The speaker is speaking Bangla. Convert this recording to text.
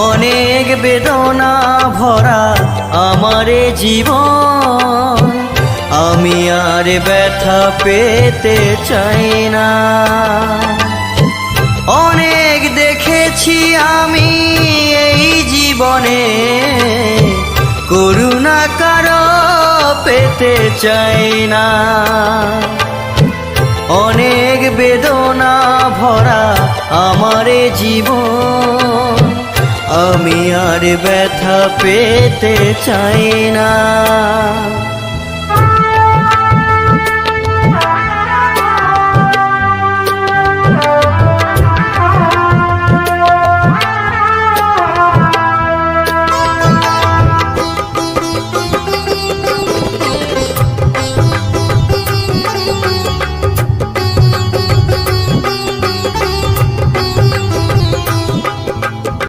অনেক বেদনা ভরা আমারে জীবন, আমি আর ব্যথা পেতে চাই না। অনেক দেখেছি আমি এই জীবনে, করুণা কারো পেতে চাই না। অনেক বেদনা ভরা আমারে জীবন, আমি আর ব্যথা পেতে চাই না।